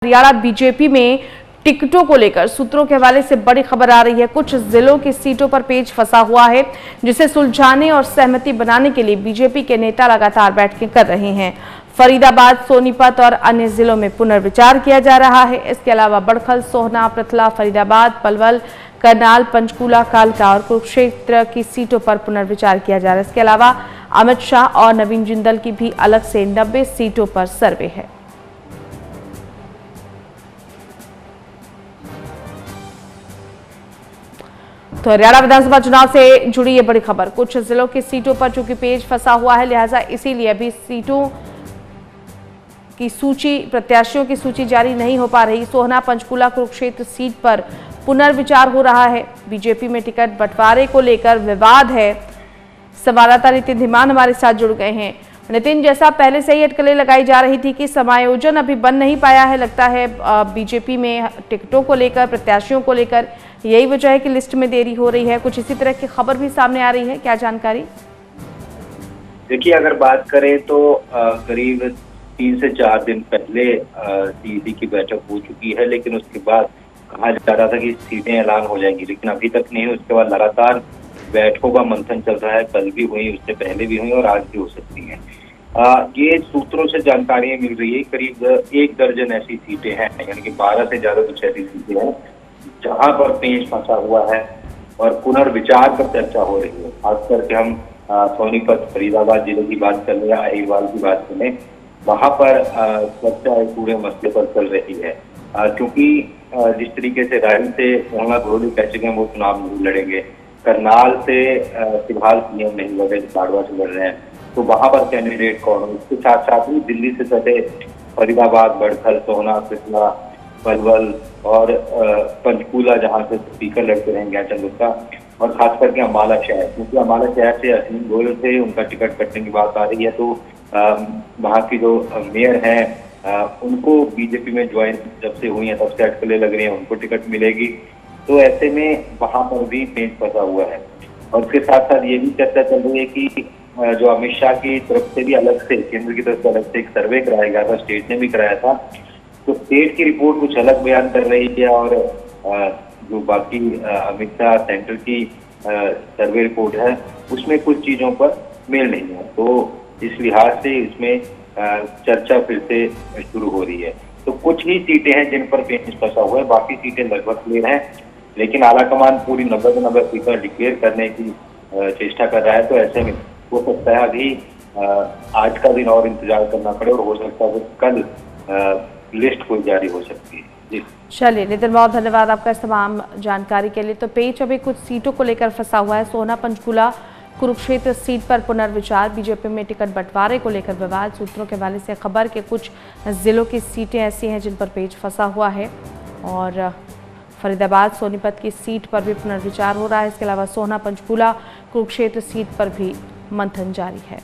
Haryana BJP में टिकटों को लेकर सूत्रों के हवाले से बड़ी खबर आ रही है। कुछ जिलों की सीटों पर पेच फंसा हुआ है, जिसे सुलझाने और सहमति बनाने के लिए बीजेपी के नेता लगातार बैठकें कर रहे हैं। फरीदाबाद, सोनीपत और अन्य जिलों में पुनर्विचार किया जा रहा है। इसके अलावा बड़खल, सोहना, पृथला, फरीदाबाद, पलवल, करनाल, पंचकूला, कालका और कुरुक्षेत्र की सीटों पर पुनर्विचार किया जा रहा है। इसके अलावा अमित शाह और नवीन जिंदल की भी अलग से 90 सीटों पर सर्वे है। तो हरियाणा विधानसभा चुनाव से जुड़ी ये बड़ी खबर। कुछ जिलों की सीटों पर चूंकि पेच फंसा हुआ है, लिहाजा इसीलिए अभी सीटों की सूची, प्रत्याशियों की सूची जारी नहीं हो पा रही। सोहना, पंचकूला, कुरुक्षेत्र सीट पर पुनर्विचार हो रहा है। बीजेपी में टिकट बंटवारे को लेकर विवाद है। संवाददाता नितिन धीमान हमारे साथ जुड़ गए हैं। नितिन, जैसा पहले से ही अटकलें लगाई जा रही थी कि समायोजन अभी बन नहीं पाया है, लगता है बीजेपी में टिकटों को लेकर, प्रत्याशियों को लेकर, यही वजह है कि लिस्ट में देरी हो रही है। कुछ इसी तरह की खबर भी सामने आ रही है, क्या जानकारी? देखिए, अगर बात करें तो करीब 3 से 4 दिन पहले सीईसी की बैठक हो चुकी है, लेकिन उसके बाद कहा जा रहा था कि सीटें ऐलान हो जाएंगी, लेकिन अभी तक नहीं। उसके बाद लगातार बैठकों का मंथन चल रहा है। कल भी हुई, उससे पहले भी हुई और आज भी हो सकती है। ये सूत्रों से जानकारियां मिल रही है, करीब 1 दर्जन ऐसी सीटें हैं, यानी कि 12 से ज्यादा कुछ ऐसी सीटें हैं जहां पर पेच फंसा हुआ है और पुनर्विचार पर चर्चा हो रही है। खास करके हम सोनीपत, फरीदाबाद जिले की बात कर लें, अहिवाल की बात करें, वहां पर चर्चा पूरे मसले पर चल रही है। क्योंकि जिस तरीके से रायल से मोहम्मद घोरली कह चुके हैं वो चुनाव नहीं लड़ेंगे, करनाल से फिलहाल पीएम नहीं लड़ रहे, बाड़वा से लड़ रहे हैं, तो वहां पर कैंडिडेट कौन है? इसके साथ साथ ही दिल्ली से सटे फरीदाबाद, बड़खल, सोहना, पृथला, पलवल और पंचकूला, जहां से स्पीकर लड़ते रहेंगे ज्ञानचंद गुप्ता, और खास करके अम्बाला शहर, क्योंकि अम्बाला शहर से असीम गोयल से उनका टिकट कटने की बात आ रही है। तो वहां की जो मेयर हैं उनको बीजेपी में ज्वाइन जब से हुई है तब से अटकलें लग रही हैं, उनको टिकट मिलेगी। तो ऐसे में वहां पर भी पेच फंसा हुआ है। और उसके साथ साथ ये भी चर्चा चल रही है कि जो अमित शाह की तरफ से भी अलग से, केंद्र की तरफ से अलग से एक सर्वे कराया गया था, स्टेट ने भी कराया था, तो स्टेट की रिपोर्ट कुछ अलग बयान कर रही है और जो बाकी अमित शाह सेंटर की सर्वे रिपोर्ट है उसमें कुछ चीजों पर मेल नहीं है। तो इस लिहाज से इसमें चर्चा फिर से शुरू हो रही है। तो कुछ ही सीटें हैं जिन पर पेच फंसा हुआ है, बाकी सीटें लगभग क्लियर हैं, लेकिन आलाकमान पूरी 90 सीटें डिक्लेयर करने की चेष्टा कर रहा है। तो ऐसे में हो सकता है अभी आज का दिन और इंतजार करना पड़े और हो सकता है कल लिस्ट कोई जारी हो सकती है। जी चलिए नितिन, बहुत धन्यवाद आपका इस तमाम जानकारी के लिए। तो पेच अभी कुछ सीटों को लेकर फंसा हुआ है। सोहना, पंचकूला, कुरुक्षेत्र सीट पर पुनर्विचार, बीजेपी में टिकट बंटवारे को लेकर विवाद। सूत्रों के हवाले से खबर के कुछ जिलों की सीटें ऐसी हैं जिन पर पेच फंसा हुआ है और फरीदाबाद, सोनीपत की सीट पर भी पुनर्विचार हो रहा है। इसके अलावा सोहना, पंचकूला, कुरुक्षेत्र सीट पर भी मंथन जारी है।